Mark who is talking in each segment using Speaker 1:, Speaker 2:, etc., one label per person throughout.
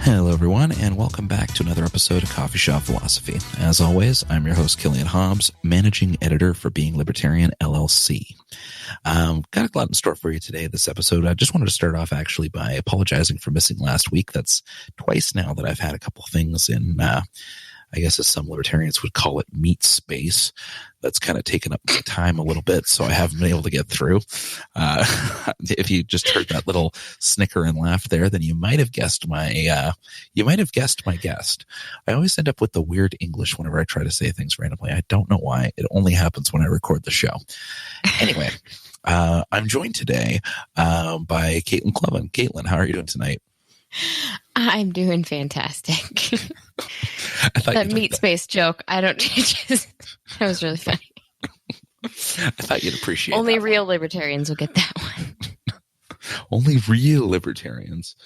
Speaker 1: Hello, everyone, and welcome back to another episode of Coffee Shop Philosophy. As always, I'm your host, Killian Hobbs, managing editor for Being Libertarian, LLC. Got a lot in store for you today, this episode. I just wanted to start off actually by apologizing for missing last week. That's twice now that I've had a couple things in, I guess as some libertarians would call it, meat space. That's kind of taken up my time a little bit, so I haven't been able to get through. If you just heard that little snicker and laugh there, then you might have guessed my guest. I always end up with the weird English whenever I try to say things randomly. I don't know why. It only happens when I record the show. Anyway, I'm joined today by Caitlin Clevin. Caitlin, how are you doing tonight?
Speaker 2: I'm doing fantastic.
Speaker 1: That
Speaker 2: meat space joke. That was really funny.
Speaker 1: I thought you'd appreciate
Speaker 2: Only real libertarians will get that one.
Speaker 1: Only real libertarians.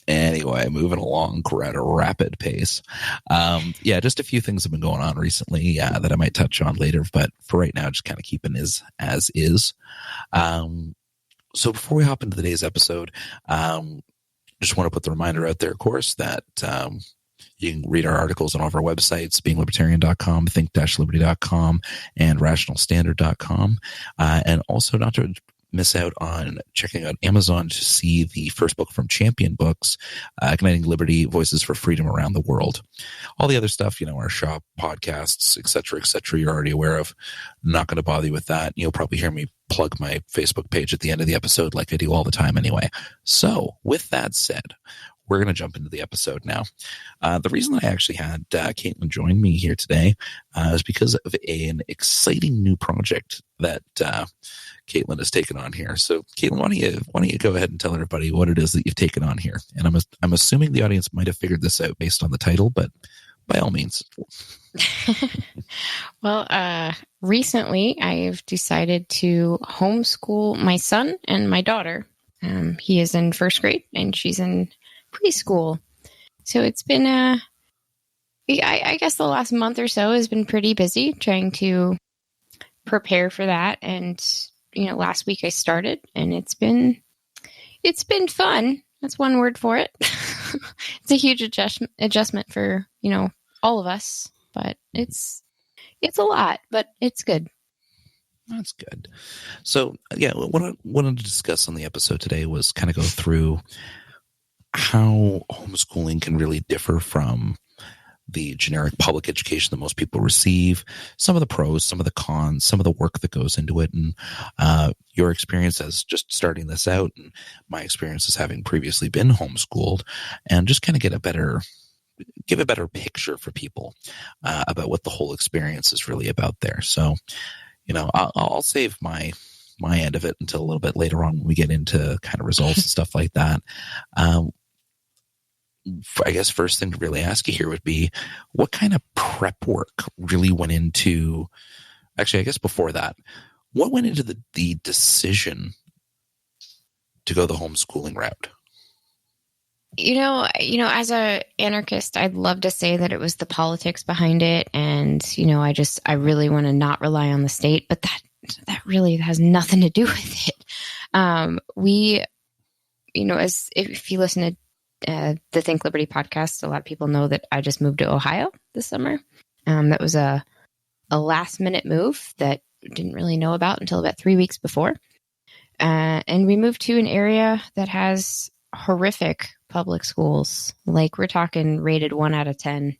Speaker 1: Anyway, moving along at a rapid pace. Just a few things have been going on recently that I might touch on later, but for right now, just kind of keeping as is. So before we hop into today's episode, just want to put the reminder out there, of course, that you can read our articles on all of our websites, beinglibertarian.com, think-liberty.com, and rationalstandard.com. And also not to miss out on checking out Amazon to see the first book from Champion Books, Igniting Liberty, Voices for Freedom Around the World. All the other stuff, our shop, podcasts, et cetera, you're already aware of. Not going to bother you with that. You'll probably hear me plug my Facebook page at the end of the episode like I do all the time anyway. So with that said, we're going to jump into the episode now. The reason I actually had Caitlin join me here today is because of an exciting new project that Caitlin has taken on here. So, Caitlin, why don't you go ahead and tell everybody what it is that you've taken on here? And I'm assuming the audience might have figured this out based on the title, but by all means.
Speaker 2: Well, recently I've decided to homeschool my son and my daughter. He is in first grade and she's in preschool. So it's been, I guess the last month or so has been pretty busy trying to prepare for that. And, last week I started and it's been fun. That's one word for it. It's a huge adjustment for, all of us, but it's a lot, but it's good.
Speaker 1: That's good. So, what I wanted to discuss on the episode today was kind of go through how homeschooling can really differ from the generic public education that most people receive, some of the pros, some of the cons, some of the work that goes into it, and your experience as just starting this out and my experience as having previously been homeschooled, and just kind of give a better picture for people about what the whole experience is really about there. So, I'll save my end of it until a little bit later on when we get into kind of results and stuff like that. I guess first thing to really ask you here would be what kind of prep work really went into, actually, I guess before that, what went into the decision to go the homeschooling route?
Speaker 2: As a anarchist, I'd love to say that it was the politics behind it. And, I really want to not rely on the state, but that really has nothing to do with it. If you listen to the Think Liberty podcast, a lot of people know that I just moved to Ohio this summer. That was a last minute move that didn't really know about until about 3 weeks before. And we moved to an area that has horrific public schools. Like we're talking rated 1 out of 10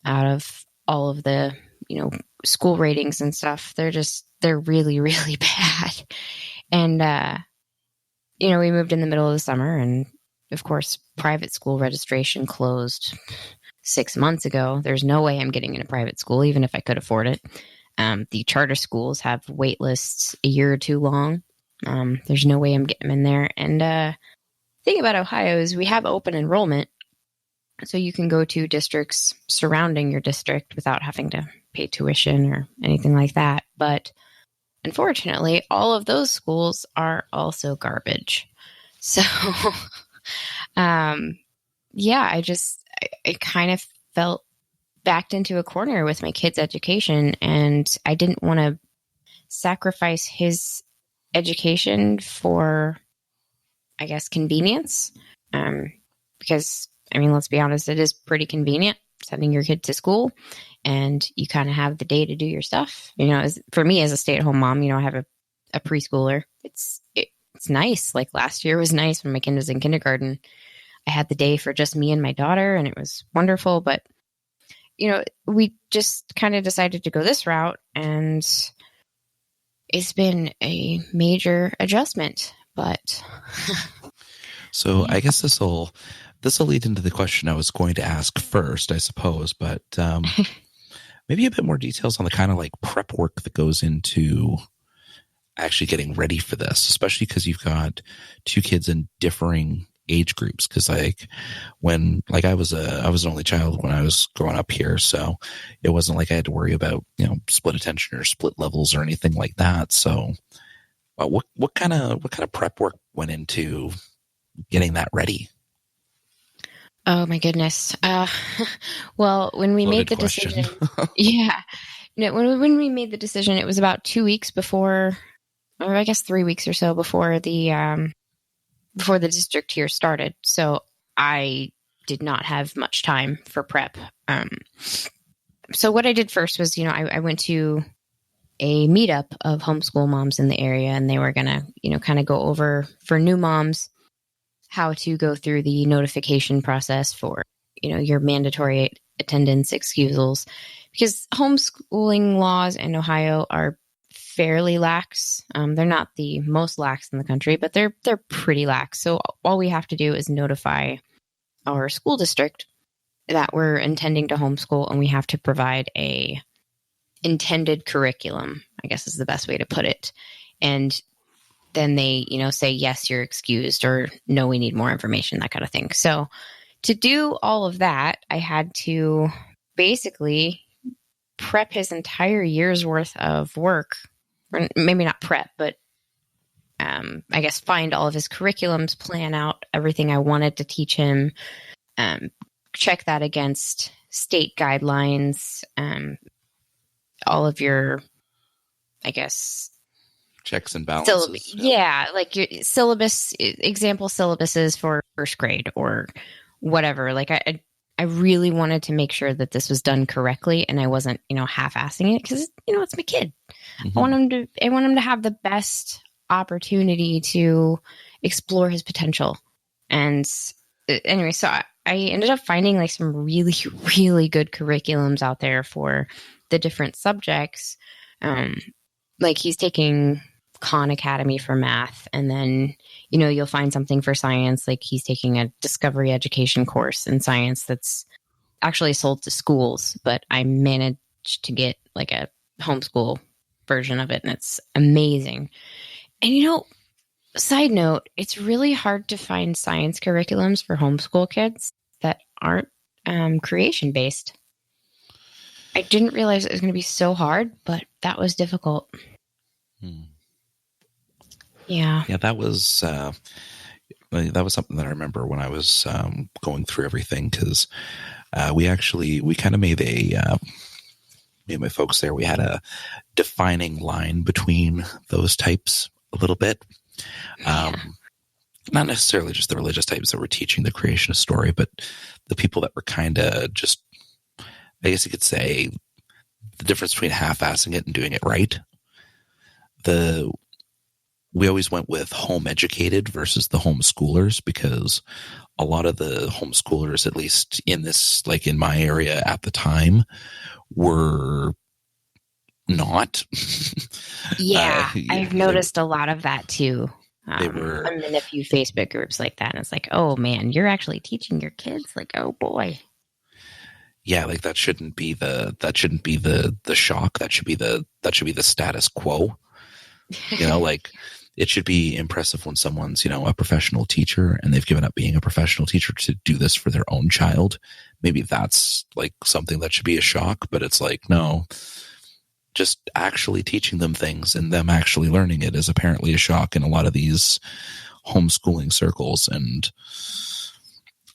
Speaker 2: out of all of the, school ratings and stuff. They're really, really bad. And, we moved in the middle of the summer and of course, private school registration closed 6 months ago. There's no way I'm getting in a private school, even if I could afford it. The charter schools have wait lists a year or two long. There's no way I'm getting them in there. And the thing about Ohio is we have open enrollment. So you can go to districts surrounding your district without having to pay tuition or anything like that. But unfortunately, all of those schools are also garbage. So... I kind of felt backed into a corner with my kid's education, and I didn't want to sacrifice his education for, I guess, convenience Because, I mean, let's be honest, it is pretty convenient sending your kid to school and you kind of have the day to do your stuff. For me as a stay-at-home mom, I have a preschooler. It's nice. Like last year was nice when my kid was in kindergarten. I had the day for just me and my daughter and it was wonderful. But, we just kind of decided to go this route and it's been a major adjustment, but.
Speaker 1: So I guess this will lead into the question I was going to ask first, I suppose, but maybe a bit more details on the kind of like prep work that goes into actually getting ready for this, especially because you've got two kids in differing age groups. Because I was an only child when I was growing up here, so it wasn't like I had to worry about split attention or split levels or anything like that. So, what kind of prep work went into getting that ready?
Speaker 2: Oh my goodness. Well, when we made the decision, when we made the decision, it was about 2 weeks before, or I guess 3 weeks or so before the district here started. So I did not have much time for prep. So what I did first was, I went to a meetup of homeschool moms in the area, and they were gonna, kind of go over for new moms how to go through the notification process for, your mandatory attendance excusals, because homeschooling laws in Ohio are fairly lax. They're not the most lax in the country, but they're pretty lax. So all we have to do is notify our school district that we're intending to homeschool, and we have to provide a intended curriculum, I guess is the best way to put it. And then they, say, yes, you're excused, or no, we need more information, that kind of thing. So to do all of that, I had to basically prep his entire year's worth of work, or maybe not prep, but I guess find all of his curriculums, plan out everything I wanted to teach him, check that against state guidelines, all of your, I guess,
Speaker 1: checks and balances.
Speaker 2: Like your syllabus, example syllabuses for first grade or whatever. Like I really wanted to make sure that this was done correctly, and I wasn't, half-assing it, because it's my kid.
Speaker 1: Mm-hmm.
Speaker 2: I want him to have the best opportunity to explore his potential. And anyway, so I ended up finding like some really, really good curriculums out there for the different subjects. Like he's taking Khan Academy for math, and then you'll find something for science, like he's taking a discovery education course in science that's actually sold to schools, but I managed to get like a homeschool version of it, and it's amazing. And side note, it's really hard to find science curriculums for homeschool kids that aren't creation based. I didn't realize it was going to be so hard, but that was difficult. Yeah.
Speaker 1: Yeah, that was something that I remember when I was going through everything, because we kind of made me and my folks there, we had a defining line between those types a little bit. Not necessarily just the religious types that were teaching the creationist story, but the people that were kind of just, I guess you could say, the difference between half-assing it and doing it right. We always went with home educated versus the homeschoolers, because a lot of the homeschoolers, at least in this, like in my area at the time, were not.
Speaker 2: Yeah, I've noticed a lot of that too.
Speaker 1: They were.
Speaker 2: I'm in a few Facebook groups like that, and it's like, oh man, you're actually teaching your kids. Like, oh boy.
Speaker 1: Yeah, like that shouldn't be the shock. That should be the status quo. Like it should be impressive when someone's, a professional teacher and they've given up being a professional teacher to do this for their own child. Maybe that's like something that should be a shock, but it's like, no, just actually teaching them things and them actually learning it is apparently a shock in a lot of these homeschooling circles. And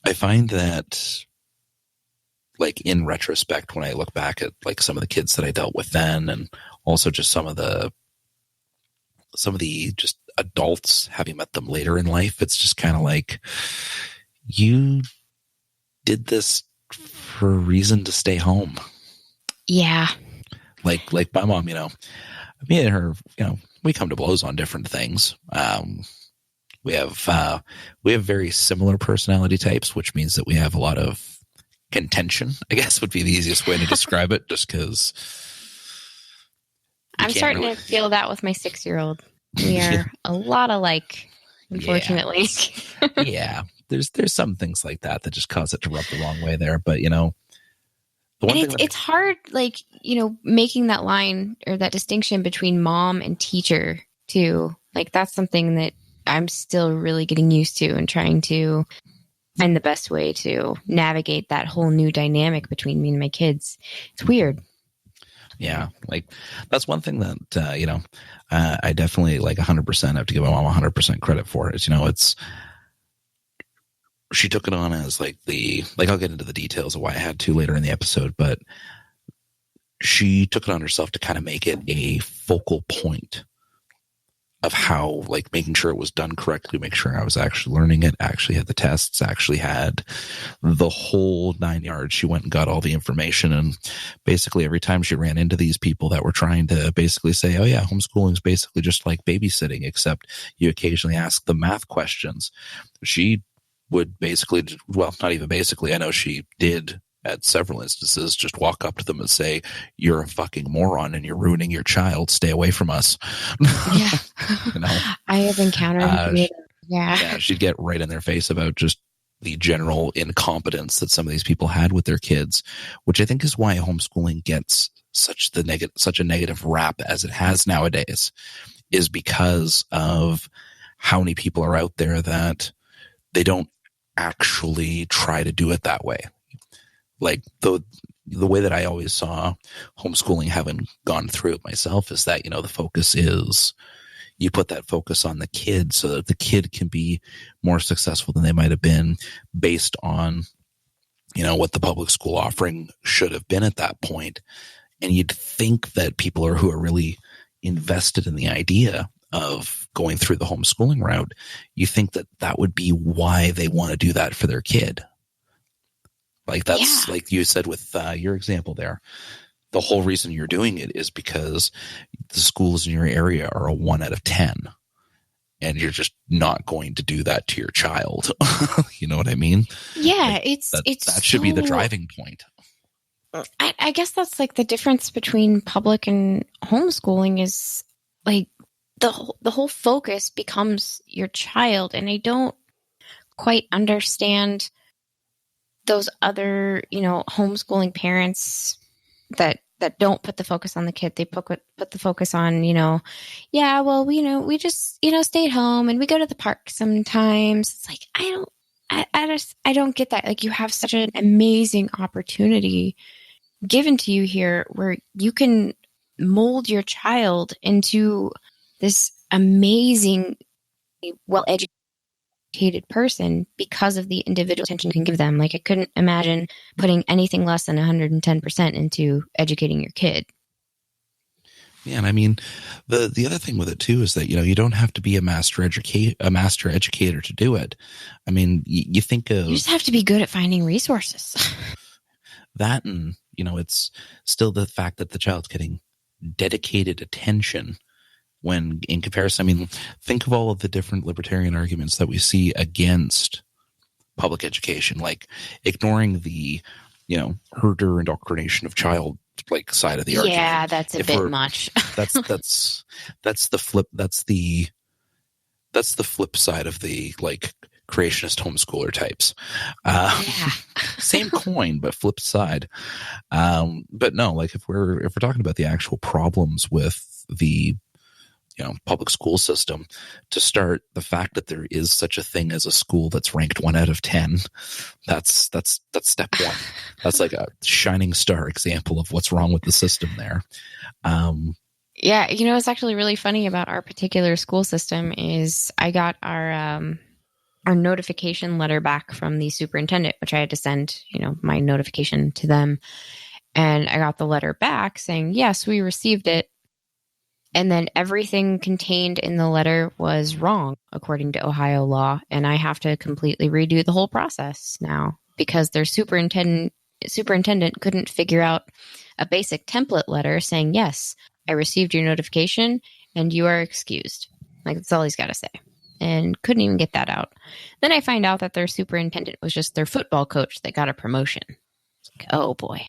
Speaker 1: I find that, like, in retrospect, when I look back at like some of the kids that I dealt with then, and also just some of the just adults, having met them later in life, it's just kind of like, you did this for a reason to stay home.
Speaker 2: Yeah.
Speaker 1: Like my mom, me and her, we come to blows on different things. We have very similar personality types, which means that we have a lot of contention, I guess would be the easiest way to describe it, just because
Speaker 2: I'm starting to feel that with my 6-year-old. We are a lot alike, unfortunately.
Speaker 1: Yeah. There's some things like that just cause it to rub the wrong way there. But,
Speaker 2: it's hard, making that line or that distinction between mom and teacher too. Like, that's something that I'm still really getting used to and trying to find the best way to navigate that whole new dynamic between me and my kids. It's weird.
Speaker 1: Yeah. Like, that's one thing that, I definitely 100% have to give my mom 100% credit for it. She took it on as I'll get into the details of why I had to later in the episode, but she took it on herself to kind of make it a focal point of how, making sure it was done correctly, make sure I was actually learning it, actually had the tests, actually had the whole 9 yards. She went and got all the information. And basically every time she ran into these people that were trying to basically say, oh yeah, homeschooling is basically just like babysitting, except you occasionally ask the math questions. She would basically, well, not even basically, I know she did at several instances, just walk up to them and say, you're a fucking moron and you're ruining your child. Stay away from us.
Speaker 2: Yeah. I have encountered.
Speaker 1: She'd get right in their face about just the general incompetence that some of these people had with their kids, which I think is why homeschooling gets such a negative rap as it has nowadays, is because of how many people are out there that they don't actually try to do it that way. The way that I always saw homeschooling, having gone through it myself, is that, the focus is you put that focus on the kid so that the kid can be more successful than they might have been based on, what the public school offering should have been at that point. And you'd think that people who are really invested in the idea of going through the homeschooling route, you think that would be why they want to do that for their kid. That's like you said with your example there. The whole reason you're doing it is because the schools in your area are a 1 out of 10, and you're just not going to do that to your child. You know what I mean?
Speaker 2: Yeah,
Speaker 1: that should be the driving point.
Speaker 2: I guess that's the difference between public and homeschooling is the whole focus becomes your child, and I don't quite understand those other, homeschooling parents that don't put the focus on the kid. They put the focus on, we just, stay at home and we go to the park sometimes. It's I don't get that. You have such an amazing opportunity given to you here where you can mold your child into this amazing, well-educated person because of the individual attention you can give them. I couldn't imagine putting anything less than 110% into educating your kid.
Speaker 1: Yeah, and I mean, the other thing with it too is that you don't have to be a master educator to do it. I mean, you think of,
Speaker 2: you just have to be good at finding resources.
Speaker 1: That, and it's still the fact that the child's getting dedicated attention. When in comparison, I mean, think of all of the different libertarian arguments that we see against public education, ignoring the, herder indoctrination of child side of the argument.
Speaker 2: Yeah, that's a bit much.
Speaker 1: that's the flip. That's the flip side of the creationist homeschooler types. Same coin, but flip side. But no, if we're talking about the actual problems with the public school system, to start, the fact that there is such a thing as a school that's ranked 1 out of 10, that's step one. That's a shining star example of what's wrong with the system there.
Speaker 2: Yeah, it's actually really funny about our particular school system is I got our notification letter back from the superintendent, which I had to send, my notification to them. And I got the letter back saying, yes, we received it. And then everything contained in the letter was wrong according to Ohio law. And I have to completely redo the whole process now because their superintendent couldn't figure out a basic template letter saying, yes, I received your notification and you are excused. Like, that's all he's got to say. And couldn't even get that out. Then I find out that their superintendent was just their football coach that got a promotion. It's like, oh boy.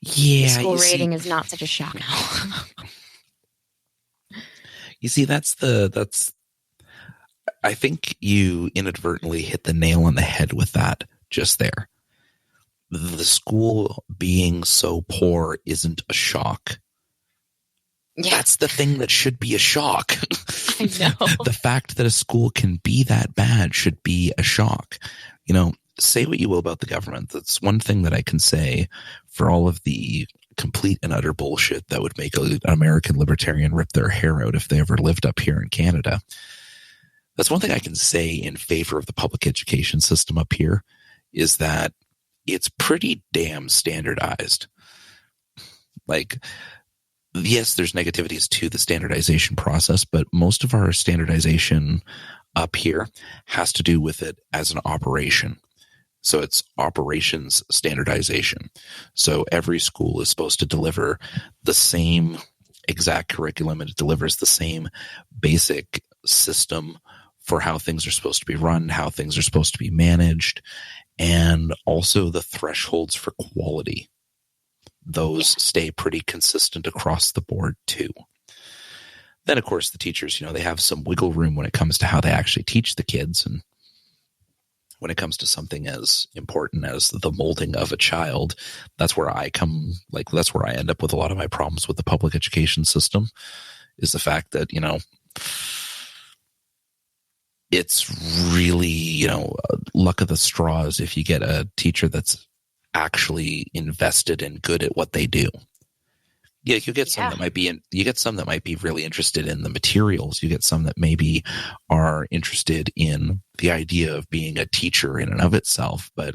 Speaker 1: Yeah.
Speaker 2: The school rating is not such a shock now.
Speaker 1: You see, I think you inadvertently hit the nail on the head with that just there. The school being so poor isn't a shock. Yeah. That's the thing that should be a shock.
Speaker 2: I know.
Speaker 1: The fact that a school can be that bad should be a shock. You know, say what you will about the government. That's one thing that I can say for all of the complete and utter bullshit that would make an American libertarian rip their hair out if they ever lived up here in Canada. That's one thing I can say in favor of the public education system up here is that it's pretty damn standardized. Like, yes, there's negativities to the standardization process, but most of our standardization up here has to do with it as an operation. So it's operations standardization. So every school is supposed to deliver the same exact curriculum, and it delivers the same basic system for how things are supposed to be run, how things are supposed to be managed, and also the thresholds for quality. Those stay pretty consistent across the board too. Then, of course, the teachers, they have some wiggle room when it comes to how they actually teach the kids. And when it comes to something as important as the molding of a child, that's where I that's where I end up with a lot of my problems with the public education system, is the fact that, it's really, luck of the straws if you get a teacher that's actually invested and good at what they do. Yeah, you get some that might be you get some that might be really interested in the materials. You get some that maybe are interested in the idea of being a teacher in and of itself, but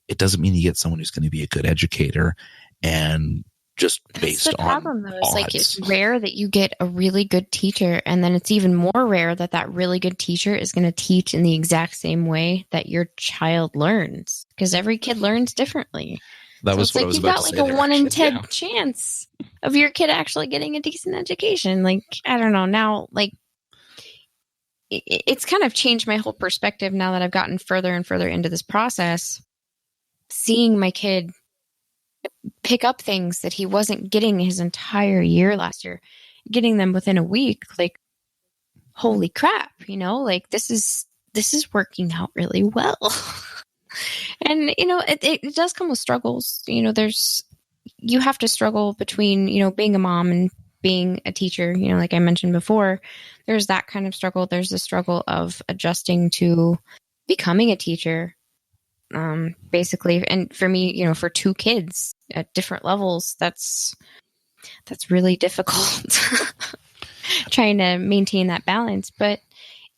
Speaker 1: it doesn't mean you get someone who's going to be a good educator. And just based on the problem, though, is like it's rare that you get a really good teacher, and then it's even more rare that really good teacher is going to teach in the exact same way that your child learns, because every kid learns differently. That was what I was about to say. You've got like a 1 in 10 chance of your kid actually getting a decent education. Like, I don't know now, like it's kind of changed my whole perspective now that I've gotten further and further into this process, seeing my kid pick up things that he wasn't getting his entire year last year, getting them within a week. Like, holy crap, like this is working out really well. And, it does come with struggles. You have to struggle between, being a mom and being a teacher, like I mentioned before. There's that kind of struggle. There's the struggle of adjusting to becoming a teacher. Basically, and for me, for 2 kids at different levels, that's really difficult trying to maintain that balance. But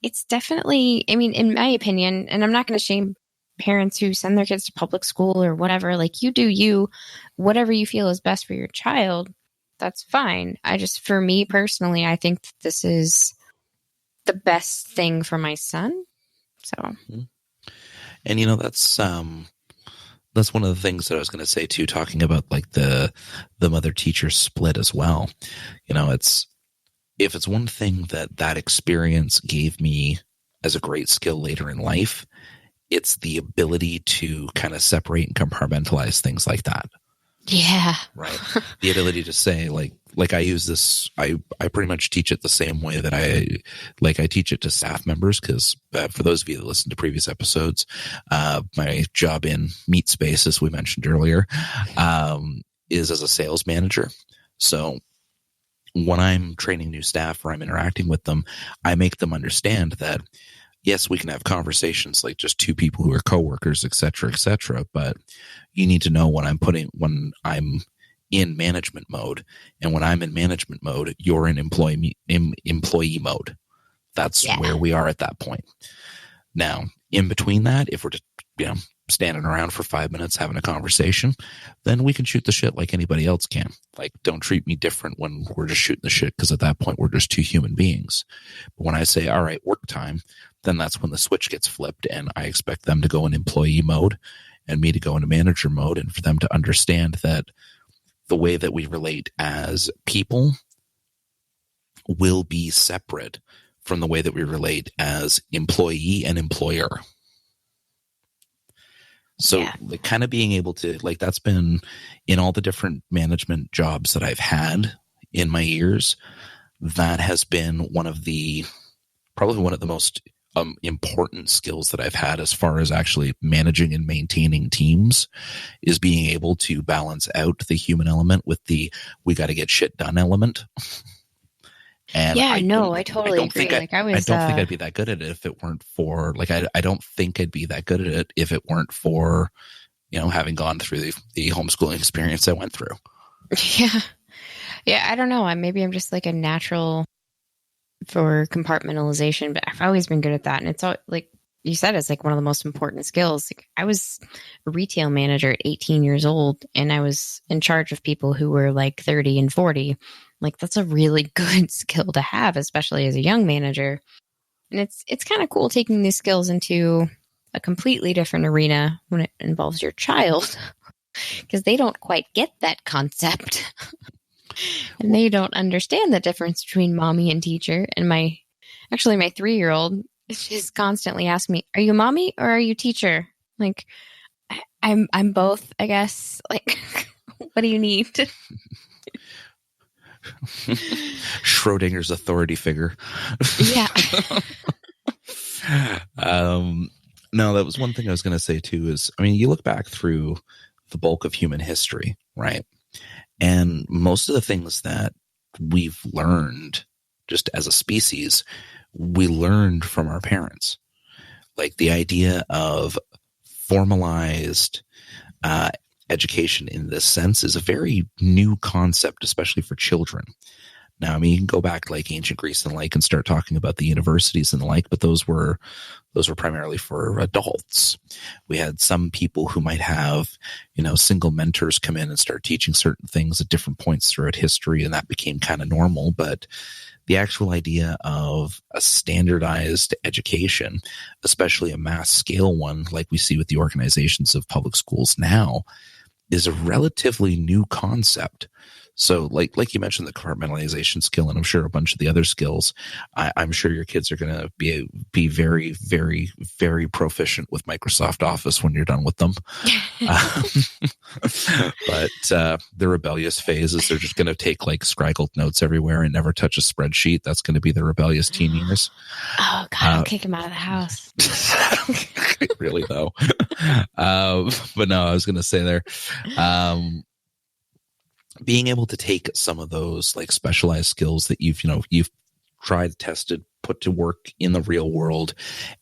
Speaker 1: it's definitely, in my opinion, and I'm not going to shame parents who send their kids to public school or whatever, like, you do you, whatever you feel is best for your child, that's fine. For me personally, I think this is the best thing for my son. So. Mm-hmm. And, that's one of the things that I was going to say too, talking about like the mother-teacher split as well. If it's one thing that experience gave me as a great skill later in life, it's the ability to kind of separate and compartmentalize things like that.
Speaker 2: Yeah.
Speaker 1: Right. The ability to say like I use this, I pretty much teach it the same way that I teach it to staff members. Cause for those of you that listen to previous episodes, my job in Meat Space, as we mentioned earlier, is as a sales manager. So when I'm training new staff or I'm interacting with them, I make them understand that, yes, we can have conversations like just 2 people who are coworkers, et cetera, but you need to know when I'm in management mode, and when I'm in management mode, you're in employee mode. That's where we are at that point. Now, in between that, if we're just, standing around for 5 minutes having a conversation, then we can shoot the shit like anybody else can. Like, don't treat me different when we're just shooting the shit, because at that point we're just two human beings. But when I say, all right, work time, then that's when the switch gets flipped, and I expect them to go in employee mode and me to go into manager mode, and for them to understand that the way that we relate as people will be separate from the way that we relate as employee and employer. So like, kind of being able to, like, that's been in all the different management jobs that I've had in my years, that has been probably one of the most important skills that I've had as far as actually managing and maintaining teams, is being able to balance out the human element with the we got to get shit done element. And
Speaker 2: I totally agree.
Speaker 1: I don't think I'd be that good at it if it weren't for, like, I don't think I'd be that good at it if it weren't for, having gone through the homeschooling experience I went through.
Speaker 2: Yeah. I don't know. Maybe I'm just like a natural for compartmentalization, but I've always been good at that. And it's all, like you said, it's like one of the most important skills. Like, I was a retail manager at 18 years old, and I was in charge of people who were like 30 and 40. Like, that's a really good skill to have, especially as a young manager. And it's kind of cool taking these skills into a completely different arena when it involves your child, because they don't quite get that concept. And they don't understand the difference between mommy and teacher. And my 3-year-old, she's constantly asking me, are you mommy or are you teacher? Like, I'm both, I guess. Like, what do you need?
Speaker 1: Schrodinger's authority figure.
Speaker 2: Yeah.
Speaker 1: No, that was one thing I was going to say too, is, you look back through the bulk of human history, right? And most of the things that we've learned just as a species, we learned from our parents. Like, the idea of formalized education in this sense is a very new concept, especially for children. Now, you can go back like ancient Greece and the like and start talking about the universities and the like, but those were primarily for adults. We had some people who might have, single mentors come in and start teaching certain things at different points throughout history, and that became kind of normal. But the actual idea of a standardized education, especially a mass scale one like we see with the organizations of public schools now, is a relatively new concept. So like you mentioned, the compartmentalization skill, and I'm sure a bunch of the other skills, I'm sure your kids are going to be very, very, very proficient with Microsoft Office when you're done with them. But the rebellious phase is they're just going to take like scriggled notes everywhere and never touch a spreadsheet. That's going to be the rebellious teen years.
Speaker 2: Oh God, I'll kick him out of the house.
Speaker 1: Really though. But no, I was going to say there, being able to take some of those like specialized skills that you've tried, tested, put to work in the real world,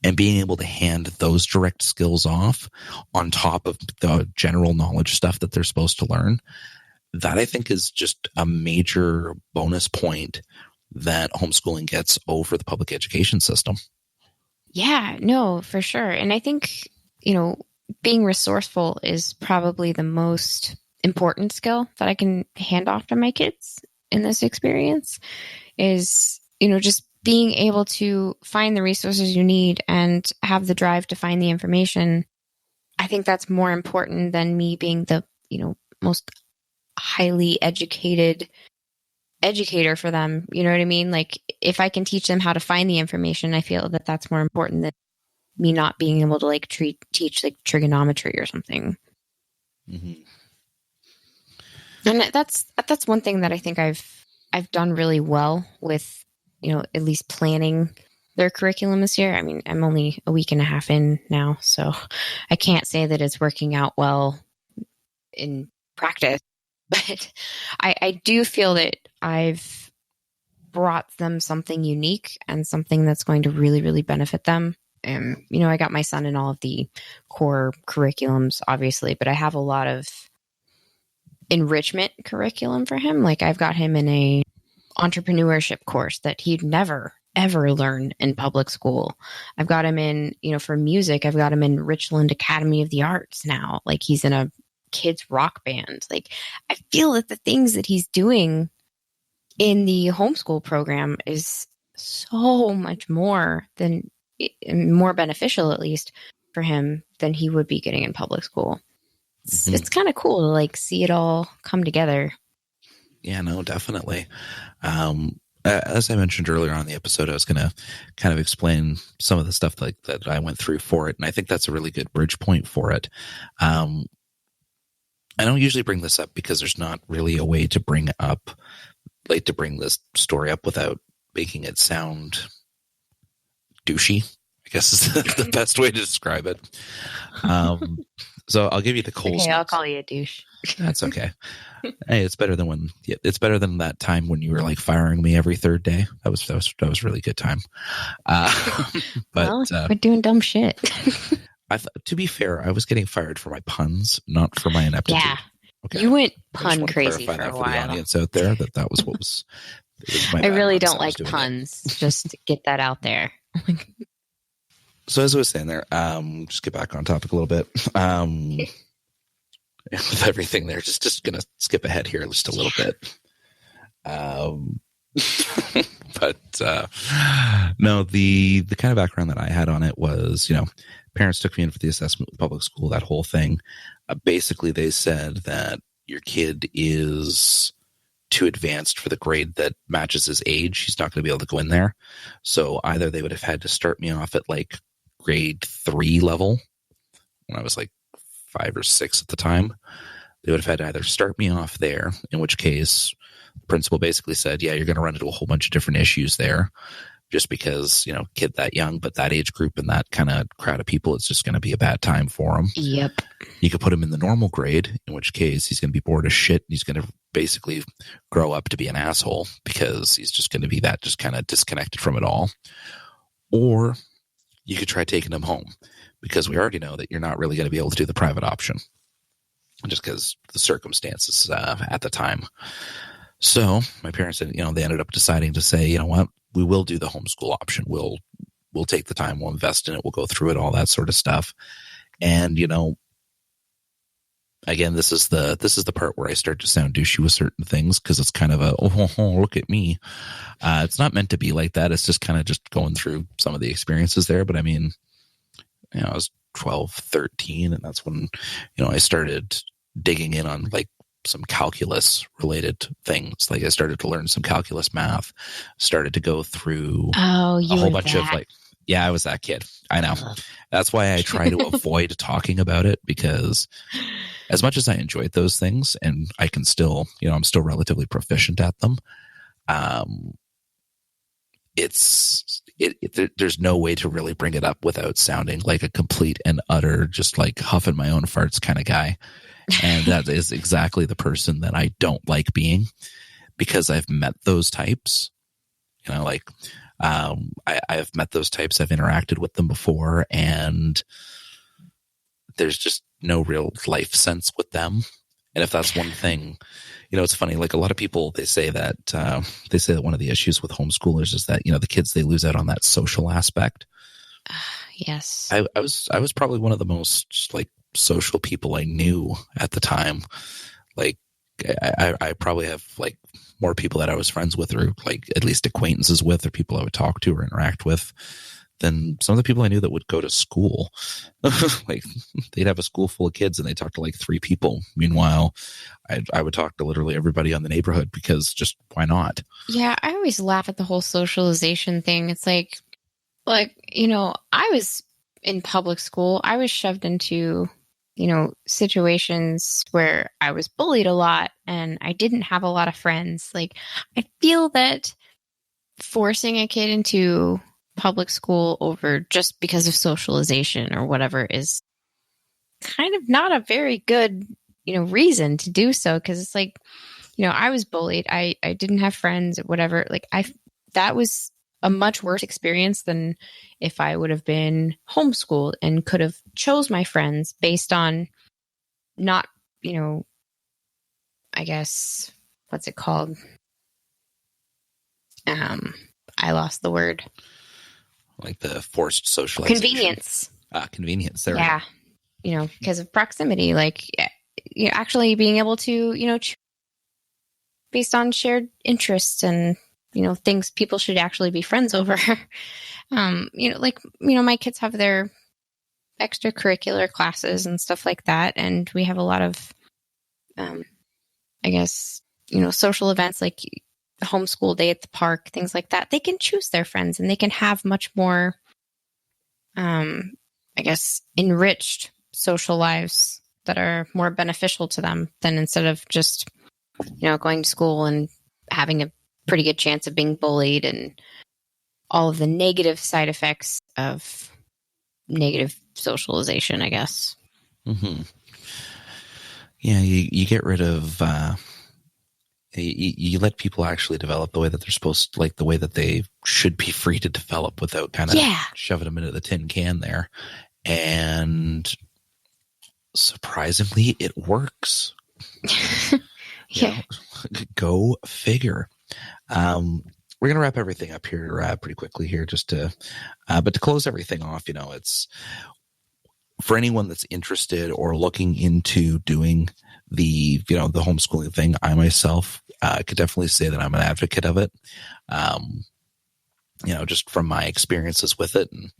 Speaker 1: and being able to hand those direct skills off on top of the general knowledge stuff that they're supposed to learn, that I think is just a major bonus point that homeschooling gets over the public education system.
Speaker 2: Yeah, no, for sure. And I think, being resourceful is probably the most important skill that I can hand off to my kids in this experience, is, just being able to find the resources you need and have the drive to find the information. I think that's more important than me being the, most highly educated educator for them. You know what I mean? Like, if I can teach them how to find the information, I feel that that's more important than me not being able to like teach like trigonometry or something. Mm-hmm. And that's one thing that I think I've done really well with, at least planning their curriculum this year. I'm only a week and a half in now, so I can't say that it's working out well in practice, but I do feel that I've brought them something unique and something that's going to really, really benefit them. I got my son in all of the core curriculums, obviously, but I have a lot of enrichment curriculum for him. Like, I've got him in a entrepreneurship course that he'd never ever learn in public school. I've got him in, for music, I've got him in Richland Academy of the Arts now. Like he's in a kids rock band. Like I feel that the things that he's doing in the homeschool program is so much more beneficial, at least for him, than he would be getting in public school. It's kind of cool to like see it all come together.
Speaker 1: Yeah, no, definitely. As I mentioned earlier on in the episode, I was going to kind of explain some of the stuff that I went through for it. And I think that's a really good bridge point for it. I don't usually bring this up because there's not really a way to bring this story up without making it sound douchey, I guess is the best way to describe it. So I'll give you the Coles.
Speaker 2: Okay, I'll call you a douche.
Speaker 1: That's okay. Hey, it's better than that time when you were like firing me every third day. That was a really good time. But
Speaker 2: we're doing dumb shit.
Speaker 1: To be fair, I was getting fired for my puns, not for my ineptitude.
Speaker 2: Yeah,
Speaker 1: okay.
Speaker 2: You went pun crazy for a while.
Speaker 1: For the audience out there, that was what was.
Speaker 2: I really don't like puns. Just to get that out there.
Speaker 1: So as I was saying there, just get back on topic a little bit. With everything there, just gonna skip ahead here just a little bit. But no, the kind of background that I had on it was, parents took me in for the assessment with public school, that whole thing. Basically, they said that your kid is too advanced for the grade that matches his age. He's not going to be able to go in there. So either they would have had to start me off at like grade 3 level when I was like 5 or 6 at the time. They would have had to either start me off there, in which case the principal basically said, yeah, you're going to run into a whole bunch of different issues there just because, kid that young, but that age group and that kind of crowd of people, it's just going to be a bad time for him.
Speaker 2: Yep.
Speaker 1: You could put him in the normal grade, in which case he's going to be bored as shit. And he's going to basically grow up to be an asshole because he's just going to be that just kind of disconnected from it all. Or you could try taking him home because we already know that you're not really going to be able to do the private option just because the circumstances at the time. So my parents said, they ended up deciding to say, you know what, we will do the homeschool option. We'll take the time, we'll invest in it, we'll go through it, all that sort of stuff. And, again, this is the part where I start to sound douchey with certain things because it's kind of look at me. It's not meant to be like that. It's just kind of just going through some of the experiences there. But I mean, I was 12, 13, and that's when, I started digging in on like some calculus related things. Like I started to learn some calculus math, started to go through a whole bunch of like, yeah, I was that kid. I know. That's why I try to avoid talking about it because as much as I enjoyed those things and I can still, I'm still relatively proficient at them. There's no way to really bring it up without sounding like a complete and utter, just like huffing my own farts kind of guy. And that is exactly the person that I don't like being because I've met those types, I've met those types. I've interacted with them before and there's just no real life sense with them. And if that's one thing, it's funny, like a lot of people, they say that one of the issues with homeschoolers is that, the kids, they lose out on that social aspect.
Speaker 2: Yes.
Speaker 1: I was probably one of the most like social people I knew at the time. Like I probably have like more people that I was friends with or like at least acquaintances with or people I would talk to or interact with than some of the people I knew that would go to school. Like they'd have a school full of kids and they talk to like 3 people. Meanwhile, I would talk to literally everybody on the neighborhood because just why not?
Speaker 2: Yeah, I always laugh at the whole socialization thing. It's like, I was in public school. I was shoved into, situations where I was bullied a lot and I didn't have a lot of friends. Like, I feel that forcing a kid into public school over just because of socialization or whatever is kind of not a very good, reason to do so. Cause it's like, I was bullied. I didn't have friends, whatever. Like that was a much worse experience than if I would have been homeschooled and could have chose my friends based on not, I guess, what's it called? I lost the word.
Speaker 1: Like the forced socialization. Convenience. There.
Speaker 2: Yeah. Because of proximity, like, actually being able to, based on shared interests and, things people should actually be friends over. My kids have their extracurricular classes and stuff like that. And we have a lot of, I guess, social events like homeschool day at the park, things like that. They can choose their friends and they can have much more, I guess, enriched social lives that are more beneficial to them than instead of just, going to school and having a pretty good chance of being bullied and all of the negative side effects of negative socialization, I guess.
Speaker 1: Mm-hmm. Yeah, you get rid of, you let people actually develop the way that they're supposed to, like the way that they should be free to develop without kind of shoving them into the tin can there. And surprisingly, it works. Go figure. We're going to wrap everything up here pretty quickly here but to close everything off, it's for anyone that's interested or looking into doing the homeschooling thing. I myself could definitely say that I'm an advocate of it. Just from my experiences with it. And,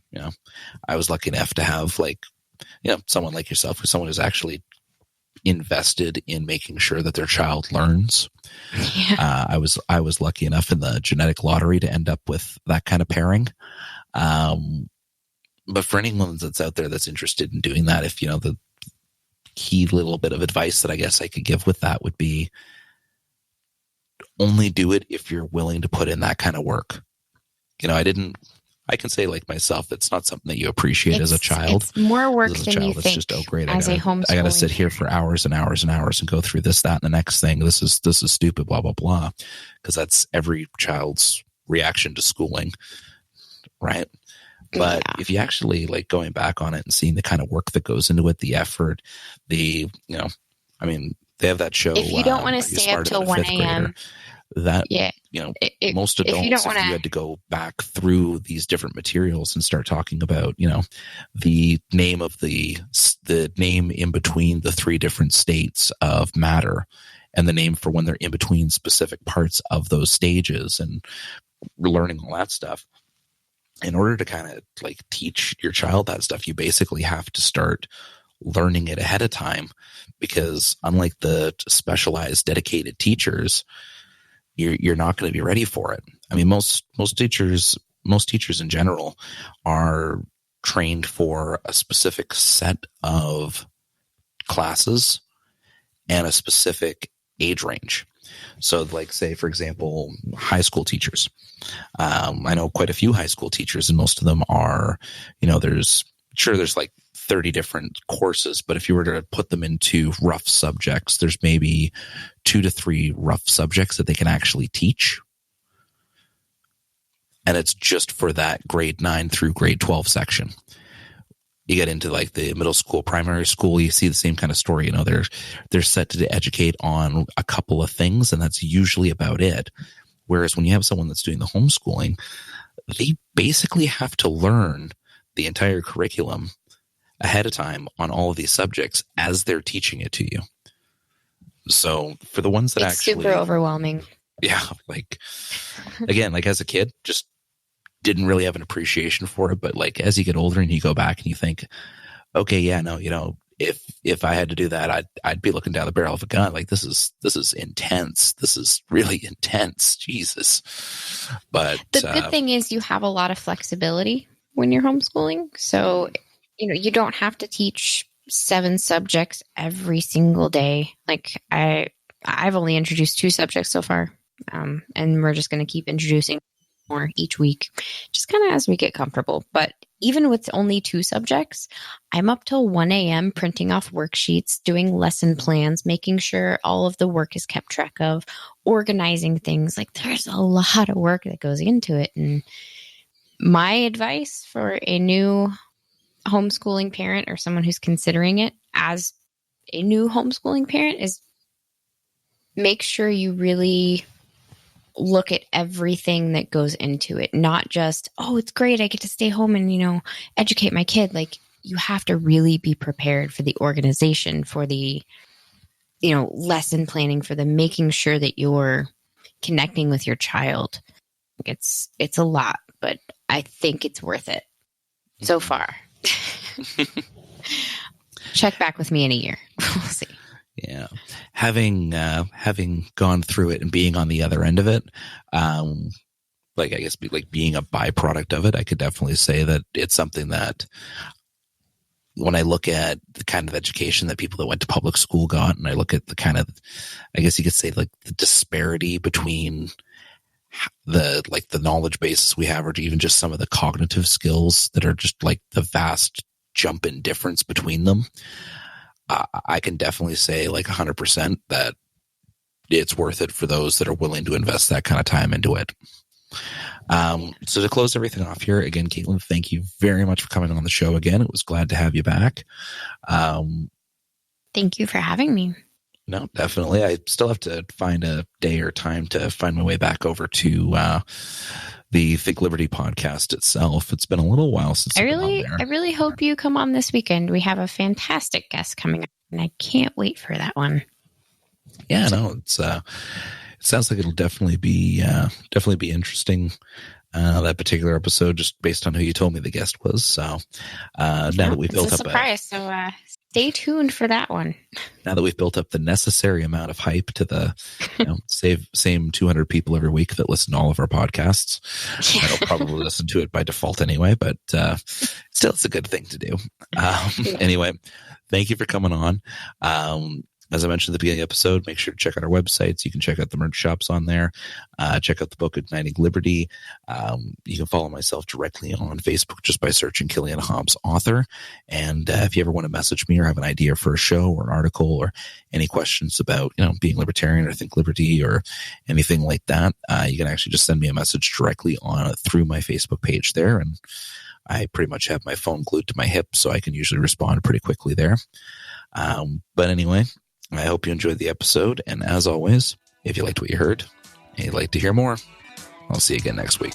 Speaker 1: I was lucky enough to have someone like yourself, who's someone who's actually invested in making sure that their child learns. Yeah. I was lucky enough in the genetic lottery to end up with that kind of pairing. But for anyone that's out there that's interested in doing that, if the key little bit of advice that I guess I could give with that would be only do it if you're willing to put in that kind of work. I can say like myself, it's not something that you appreciate as a child.
Speaker 2: It's more work than you think.
Speaker 1: Just, oh great,
Speaker 2: I
Speaker 1: got to sit here for hours and hours and hours and go through this, that, and the next thing. This is stupid, blah, blah, blah. Because that's every child's reaction to schooling, right? But if you actually like going back on it and seeing the kind of work that goes into it, the effort, they have that show.
Speaker 2: If you don't want to stay up till 1 a.m.
Speaker 1: Most adults, if you had to go back through these different materials and start talking about, the name of the name in between the three different states of matter and the name for when they're in between specific parts of those stages and learning all that stuff. In order to kind of like teach your child that stuff, you basically have to start learning it ahead of time, because unlike the specialized dedicated teachers, you're not going to be ready for it. I mean, most teachers in general are trained for a specific set of classes and a specific age range. So like, say, for example, high school teachers. I know quite a few high school teachers, and most of them are, there's like 30 different courses, but if you were to put them into rough subjects, there's maybe 2 to 3 rough subjects that they can actually teach. And it's just for that grade 9 through grade 12 section. You get into like the middle school, primary school, you see the same kind of story. They're set to educate on a couple of things, and that's usually about it. Whereas when you have someone that's doing the homeschooling, they basically have to learn the entire curriculum ahead of time on all of these subjects as they're teaching it to you. So for the ones that
Speaker 2: it's super overwhelming.
Speaker 1: Yeah. Like, again, like as a kid, just didn't really have an appreciation for it. But like, as you get older and you go back and you think, okay, yeah, no, if I had to do that, I'd be looking down the barrel of a gun. Like this is intense. This is really intense. Jesus. But
Speaker 2: the good thing is you have a lot of flexibility when you're homeschooling. So, you don't have to teach 7 subjects every single day. Like I've only introduced 2 subjects so far. And we're just going to keep introducing more each week, just kind of as we get comfortable. But even with only 2 subjects, I'm up till 1 a.m. printing off worksheets, doing lesson plans, making sure all of the work is kept track of, organizing things. Like there's a lot of work that goes into it. And my advice for a new homeschooling parent or someone who's considering it as a new homeschooling parent is make sure you really look at everything that goes into it, not just, oh, it's great, I get to stay home and, educate my kid. Like, you have to really be prepared for the organization, for the, lesson planning, for the making sure that you're connecting with your child. It's a lot, but I think it's worth it so far. Check back with me in a year. We'll see.
Speaker 1: Yeah. Having gone through it and being on the other end of it, like, I guess, like being a byproduct of it, I could definitely say that it's something that when I look at the kind of education that people that went to public school got, and I look at the kind of, I guess you could say, like, the disparity between the knowledge bases we have, or even just some of the cognitive skills that are just like the vast jump in difference between them, I can definitely say like 100% that it's worth it for those that are willing to invest that kind of time into it. So to close everything off here, again, Caitlin, thank you very much for coming on the show again. It was glad to have you back.
Speaker 2: Thank you for having me.
Speaker 1: No, definitely. I still have to find a day or time to find my way back over to the Think Liberty podcast itself. It's been a little while since
Speaker 2: I really hope you come on this weekend. We have a fantastic guest coming up, and I can't wait for that one.
Speaker 1: Yeah, no, it sounds like it'll definitely be interesting. That particular episode, just based on who you told me the guest was. So now that we've built up a
Speaker 2: surprise, so stay tuned for that one.
Speaker 1: Now that we've built up the necessary amount of hype to the same 200 people every week that listen to all of our podcasts, I'll probably listen to it by default anyway. But still, it's a good thing to do. Anyway, thank you for coming on. As I mentioned at the beginning of the episode, make sure to check out our websites. You can check out the merch shops on there. Check out the book Igniting Liberty. You can follow myself directly on Facebook just by searching Killian Hobbs author. And if you ever want to message me or have an idea for a show or an article or any questions about being libertarian or Think Liberty or anything like that, you can actually just send me a message directly through my Facebook page there. And I pretty much have my phone glued to my hip, so I can usually respond pretty quickly there. But anyway, I hope you enjoyed the episode. And as always, if you liked what you heard and you'd like to hear more, I'll see you again next week.